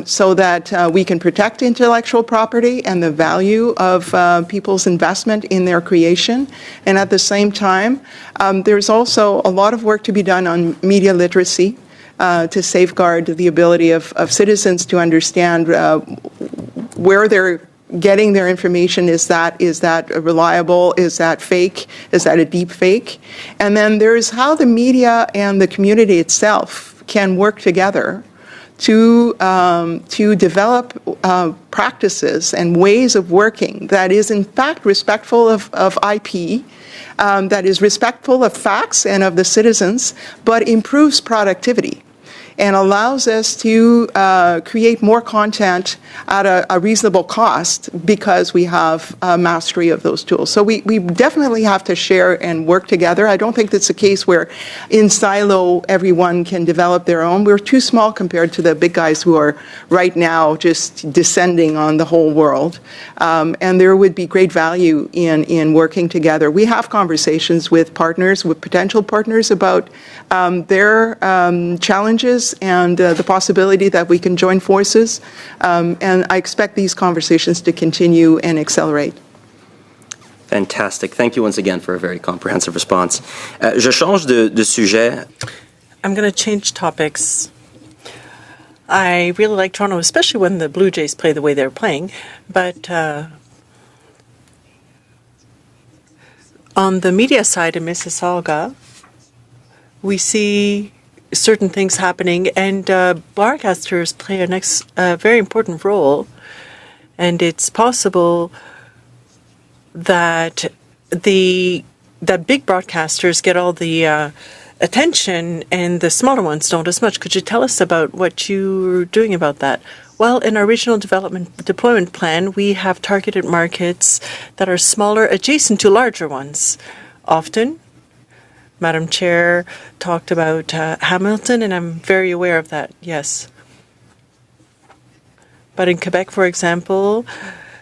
so that we can protect intellectual property and the value of people's investment in their creation. And at the same time, there's also a lot of work to be done on media literacy to safeguard the ability of citizens to understand where they're getting their information. Is that reliable? Is that fake? Is that a deep fake? And then there's how the media and the community itself can work together to develop practices and ways of working that is in fact respectful of IP, that is respectful of facts and of the citizens, but improves productivity and allows us to create more content at a reasonable cost because we have mastery of those tools. So we definitely have to share and work together. I don't think it's a case where in silo everyone can develop their own. We're too small compared to the big guys who are right now just descending on the whole world. And there would be great value in working together. We have conversations with partners, with potential partners, about their challenges and the possibility that we can join forces. And I expect these conversations to continue and accelerate. Fantastic. Thank you once again for a very comprehensive response. Je change de sujet. I'm going to change topics. I really like Toronto, especially when the Blue Jays play the way they're playing. But on the media side in Mississauga, we see certain things happening, and broadcasters play a very important role. And it's possible that big broadcasters get all the attention and the smaller ones don't as much. Could you tell us about what you're doing about that? Well, in our regional deployment plan, we have targeted markets that are smaller, adjacent to larger ones. Often, Madam Chair talked about Hamilton, and I'm very aware of that, yes. But in Quebec, for example,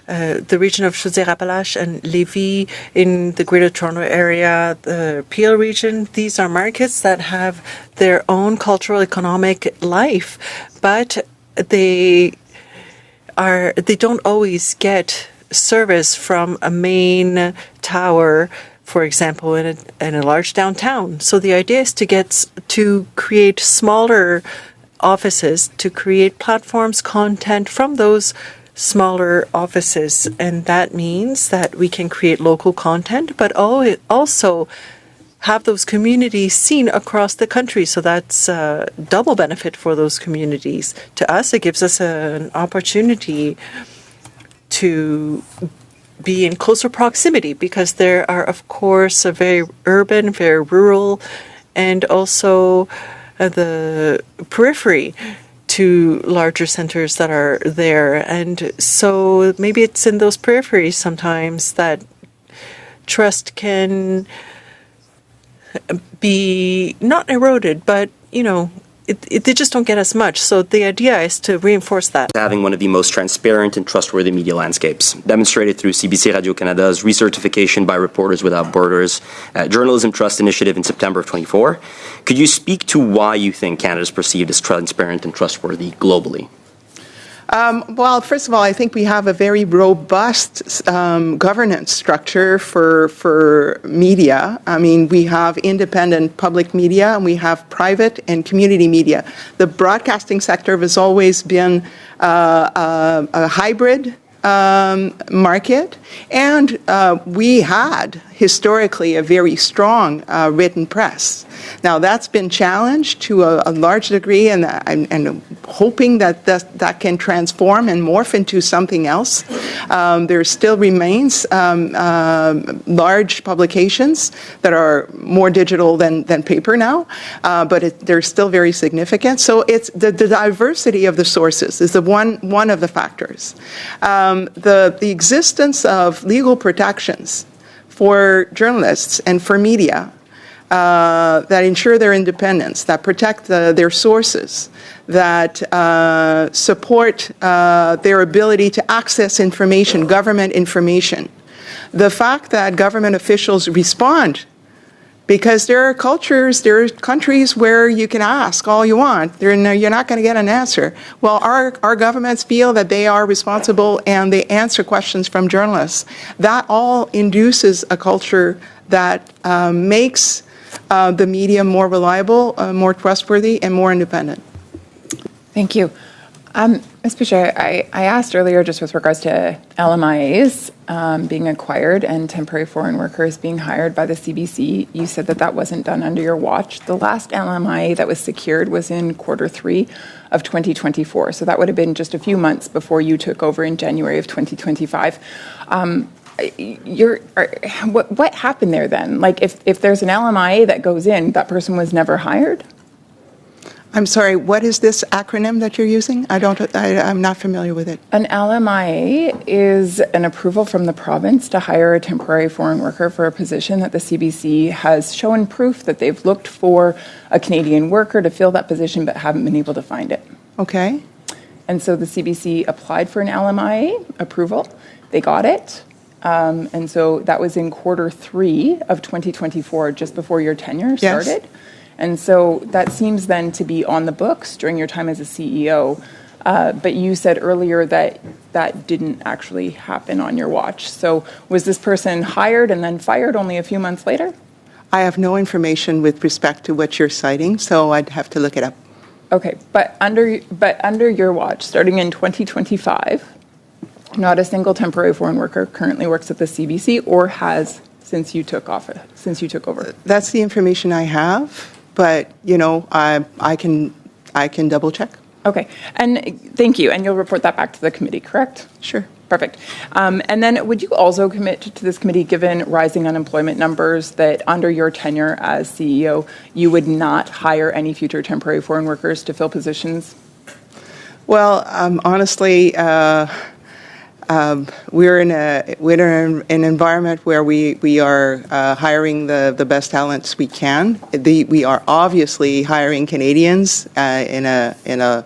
the region of Chaudière-Appalaches and Lévis in the Greater Toronto Area, the Peel region, these are markets that have their own cultural, economic life, but they don't always get service from a main tower, for example, in a large downtown. So the idea is to create smaller offices, to create platforms, content from those smaller offices. And that means that we can create local content, but also have those communities seen across the country. So that's a double benefit for those communities. To us, it gives us an opportunity to be in closer proximity, because there are, of course, a very urban, very rural, and also the periphery to larger centers that are there. And so maybe it's in those peripheries sometimes that trust can be not eroded, but, they just don't get as much. So the idea is to reinforce that. Having one of the most transparent and trustworthy media landscapes, demonstrated through CBC Radio-Canada's recertification by Reporters Without Borders Journalism Trust Initiative in September of 24. Could you speak to why you think Canada is perceived as transparent and trustworthy globally? Well, first of all, I think we have a very robust governance structure for media. I mean, we have independent public media, and we have private and community media. The broadcasting sector has always been a hybrid market, and we had historically a very strong written press. Now that's been challenged to a large degree, and I'm hoping that can transform and morph into something else. There still remains large publications that are more digital than paper now, but they're still very significant. So it's the diversity of the sources is the one of the factors. The existence of legal protections for journalists and for media that ensure their independence, that protect their sources, that support their ability to access information, government information. The fact that government officials respond, because there are cultures, there are countries where you can ask all you want, you're not going to get an answer. Well, our governments feel that they are responsible and they answer questions from journalists. That all induces a culture that makes the media more reliable, more trustworthy, and more independent. Thank you. Ms. Bouchard, I asked earlier just with regards to LMIAs being acquired and temporary foreign workers being hired by the CBC. You said that that wasn't done under your watch. The last LMIA that was secured was in Q3 of 2024. So that would have been just a few months before you took over in January of 2025. What happened there then? Like if there's an LMIA that goes in, that person was never hired? I'm sorry, what is this acronym that you're using? I'm not familiar with it. An LMIA is an approval from the province to hire a temporary foreign worker for a position that the CBC has shown proof that they've looked for a Canadian worker to fill that position but haven't been able to find it. Okay. And so the CBC applied for an LMIA approval. They got it. And so that was in Q3 of 2024, just before your tenure started. Yes. And so that seems then to be on the books during your time as a CEO. But you said earlier that that didn't actually happen on your watch. So was this person hired and then fired only a few months later? I have no information with respect to what you're citing, so I'd have to look it up. Okay, but under your watch, starting in 2025, not a single temporary foreign worker currently works at the CBC or has since you took over. That's the information I have. But, I can double check. Okay. And thank you. And you'll report that back to the committee, correct? Sure. Perfect. And then would you also commit to this committee, given rising unemployment numbers, that under your tenure as CEO, you would not hire any future temporary foreign workers to fill positions? Well, honestly, we're in an environment where we are hiring the best talents we can. We are obviously hiring Canadians in a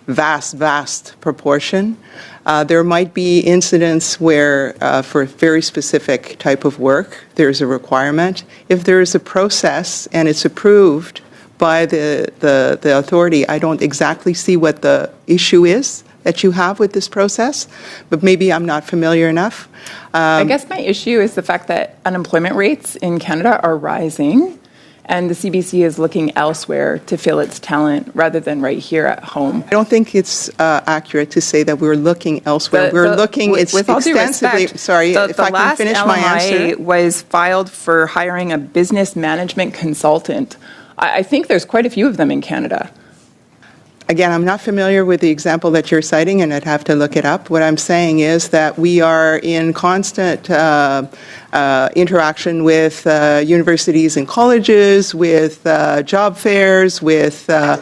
vast proportion. There might be incidents where, for a very specific type of work, there's a requirement. If there is a process and it's approved by the authority, I don't exactly see what the issue is that you have with this process, but maybe I'm not familiar enough. I guess my issue is the fact that unemployment rates in Canada are rising, and the CBC is looking elsewhere to fill its talent rather than right here at home. I don't think it's accurate to say that we're looking elsewhere. We're looking extensively. Sorry, if I can finish my answer. The last LMIA was filed for hiring a business management consultant. I think there's quite a few of them in Canada. Again, I'm not familiar with the example that you're citing, and I'd have to look it up. What I'm saying is that we are in constant interaction with universities and colleges, with job fairs, with our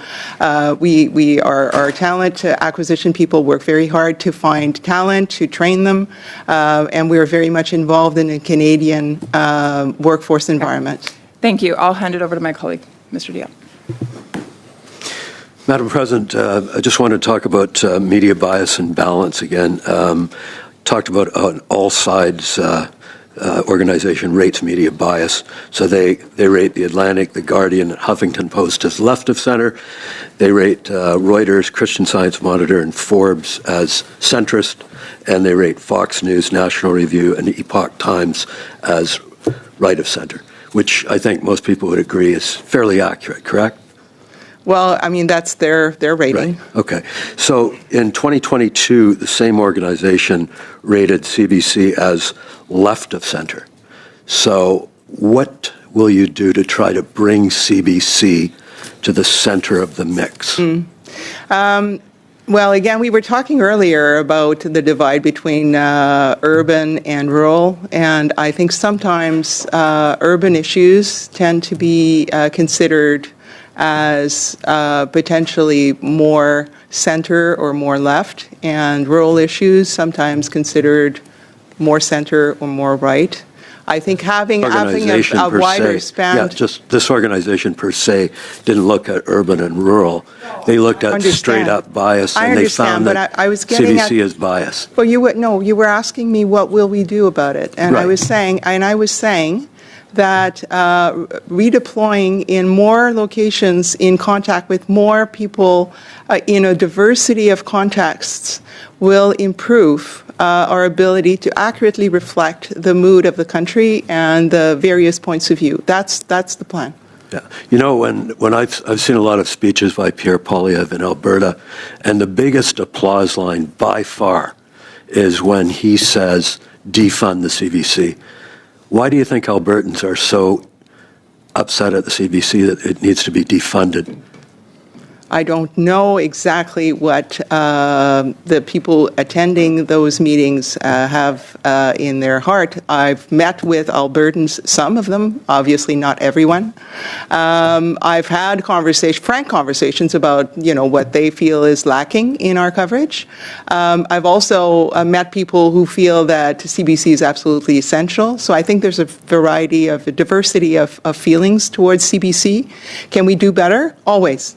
talent acquisition people work very hard to find talent, to train them, and we're very much involved in a Canadian workforce environment. Thank you. I'll hand it over to my colleague, Mr. Diop. Madam President, I just want to talk about media bias and balance again. Talked about on all sides organization rates media bias. So they rate The Atlantic, The Guardian, and Huffington Post as left of center. They rate Reuters, Christian Science Monitor, and Forbes as centrist. And they rate Fox News, National Review, and Epoch Times as right of center, which I think most people would agree is fairly accurate, correct? Well, I mean, that's their rating. Right. Okay. So in 2022, the same organization rated CBC as left of center. So what will you do to try to bring CBC to the center of the mix? Well, again, we were talking earlier about the divide between urban and rural, and I think sometimes urban issues tend to be considered as potentially more center or more left, and rural issues sometimes considered more center or more right. I think having Organization a per wider se, span. yeah, just this organization per se didn't look at urban and rural. They looked at Understand. straight up bias, I and they understand, found but that I was getting CBC at- is biased. Well, you were asking me what will we do about it, and I Right. was saying that redeploying in more locations in contact with more people in a diversity of contexts will improve our ability to accurately reflect the mood of the country and the various points of view. That's the plan. Yeah. You know, when I've seen a lot of speeches by Pierre Poilievre in Alberta, and the biggest applause line by far is when he says, defund the CBC. Why do you think Albertans are so upset at the CBC that it needs to be defunded? I don't know exactly what the people attending those meetings have in their heart. I've met with Albertans, some of them, obviously not everyone. I've had frank conversations about, what they feel is lacking in our coverage. I've also met people who feel that CBC is absolutely essential. So I think there's a diversity of feelings towards CBC. Can we do better? Always.